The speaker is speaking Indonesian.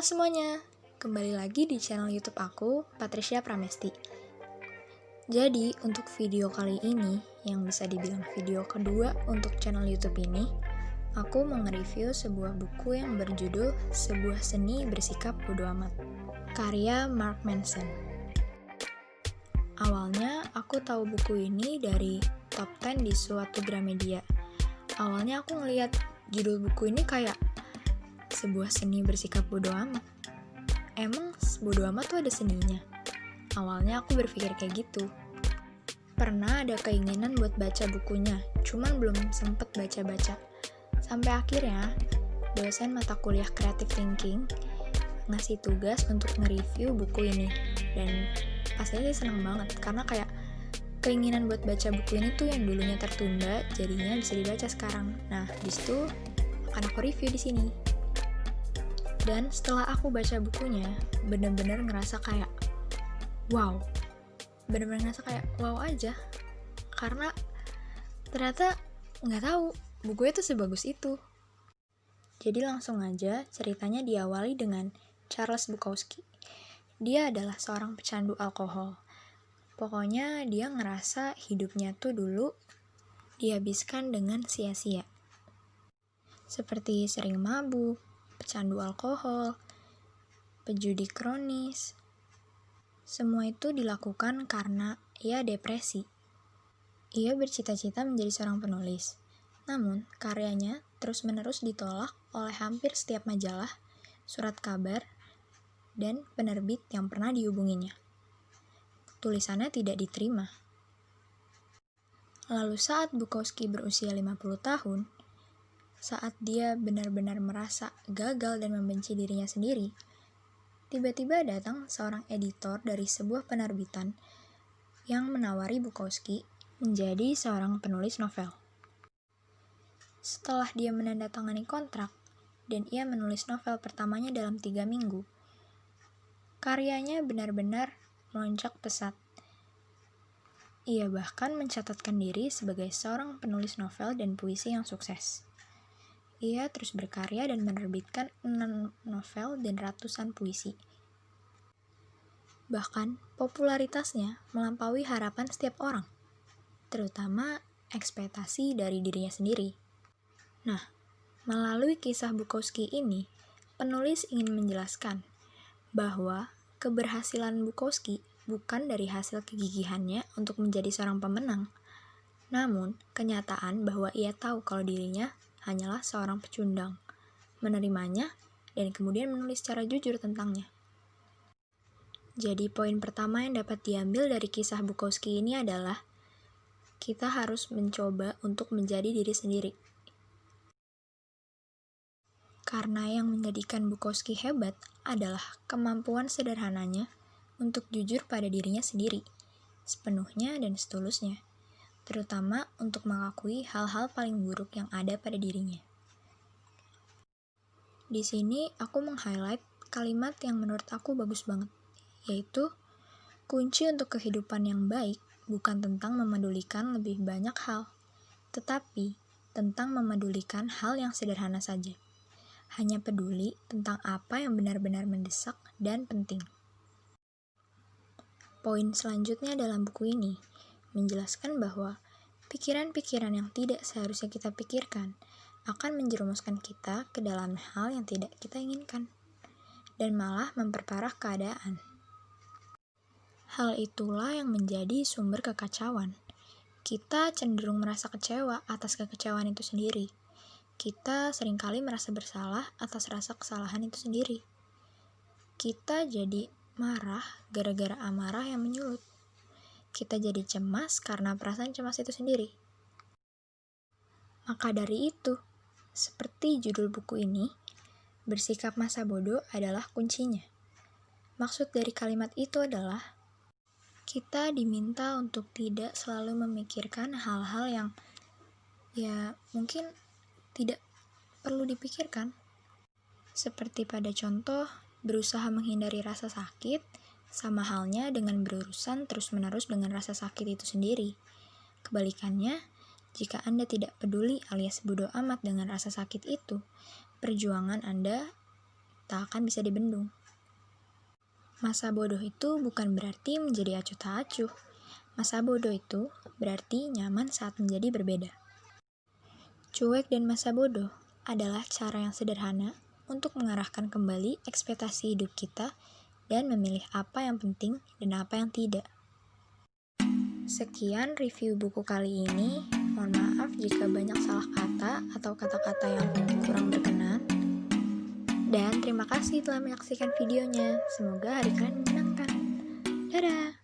semuanya, kembali lagi di channel YouTube aku, Patricia Pramesti. Jadi, untuk video kali ini, yang bisa dibilang video kedua untuk channel YouTube ini, aku mau nge-review sebuah buku yang berjudul Sebuah Seni Bersikap Bodo Amat, karya Mark Manson. Awalnya, aku tahu buku ini dari top 10 di suatu Gramedia. Awalnya aku ngeliat judul buku ini kayak sebuah seni bersikap bodo amat. Emang bodo amat tuh ada seninya? Awalnya aku berpikir kayak gitu. Pernah ada keinginan buat baca bukunya, cuman belum sempet baca-baca. Sampai akhirnya, dosen mata kuliah Creative Thinking ngasih tugas untuk nge-review buku ini. Dan pastinya seneng banget, karena kayak keinginan buat baca buku ini tuh yang dulunya tertunda, jadinya bisa dibaca sekarang. Nah, disitu akan aku review di sini. Dan setelah aku baca bukunya, bener-bener ngerasa kayak wow. Bener-bener ngerasa kayak wow aja. Karena ternyata nggak tahu bukunya tuh sebagus itu. Jadi langsung aja ceritanya diawali dengan Charles Bukowski. Dia adalah seorang pecandu alkohol. Pokoknya dia ngerasa hidupnya tuh dulu dihabiskan dengan sia-sia. Seperti sering mabuk, pecandu alkohol, pejudi kronis. Semua itu dilakukan karena ia depresi. Ia bercita-cita menjadi seorang penulis. Namun, karyanya terus-menerus ditolak oleh hampir setiap majalah, surat kabar, dan penerbit yang pernah dihubunginya. Tulisannya tidak diterima. Lalu saat Bukowski berusia 50 tahun, saat dia benar-benar merasa gagal dan membenci dirinya sendiri, tiba-tiba datang seorang editor dari sebuah penerbitan yang menawari Bukowski menjadi seorang penulis novel. Setelah dia menandatangani kontrak, dan ia menulis novel pertamanya dalam 3 minggu, karyanya benar-benar melonjak pesat. Ia bahkan mencatatkan diri sebagai seorang penulis novel dan puisi yang sukses. Ia terus berkarya dan menerbitkan 6 novel dan ratusan puisi. Bahkan, popularitasnya melampaui harapan setiap orang, terutama ekspektasi dari dirinya sendiri. Nah, melalui kisah Bukowski ini, penulis ingin menjelaskan bahwa keberhasilan Bukowski bukan dari hasil kegigihannya untuk menjadi seorang pemenang, namun kenyataan bahwa ia tahu kalau dirinya hanyalah seorang pecundang, menerimanya, dan kemudian menulis secara jujur tentangnya. Jadi poin pertama yang dapat diambil dari kisah Bukowski ini adalah kita harus mencoba untuk menjadi diri sendiri. Karena yang menjadikan Bukowski hebat adalah kemampuan sederhananya untuk jujur pada dirinya sendiri, sepenuhnya dan setulusnya, terutama untuk mengakui hal-hal paling buruk yang ada pada dirinya. Di sini aku meng-highlight kalimat yang menurut aku bagus banget, yaitu kunci untuk kehidupan yang baik bukan tentang memedulikan lebih banyak hal, tetapi tentang memedulikan hal yang sederhana saja. Hanya peduli tentang apa yang benar-benar mendesak dan penting. Poin selanjutnya dalam buku ini menjelaskan bahwa pikiran-pikiran yang tidak seharusnya kita pikirkan akan menjerumuskan kita ke dalam hal yang tidak kita inginkan dan malah memperparah keadaan. Hal itulah yang menjadi sumber kekacauan. Kita cenderung merasa kecewa atas kekecewaan itu sendiri. Kita seringkali merasa bersalah atas rasa kesalahan itu sendiri. Kita jadi marah gara-gara amarah yang menyulut. Kita jadi cemas karena perasaan cemas itu sendiri. Maka dari itu, seperti judul buku ini, bersikap masa bodoh adalah kuncinya. Maksud dari kalimat itu adalah kita diminta untuk tidak selalu memikirkan hal-hal yang mungkin tidak perlu dipikirkan. Seperti pada contoh, berusaha menghindari rasa sakit, sama halnya dengan berurusan terus-menerus dengan rasa sakit itu sendiri. Kebalikannya, jika Anda tidak peduli alias bodo amat dengan rasa sakit itu, perjuangan Anda tak akan bisa dibendung. Masa bodoh itu bukan berarti menjadi acuh tak acuh. Masa bodoh itu berarti nyaman saat menjadi berbeda. Cuek dan masa bodoh adalah cara yang sederhana untuk mengarahkan kembali ekspektasi hidup kita dan memilih apa yang penting dan apa yang tidak. Sekian review buku kali ini. Mohon maaf jika banyak salah kata atau kata-kata yang kurang berkenan. Dan terima kasih telah menyaksikan videonya. Semoga hari kalian menyenangkan. Dadah!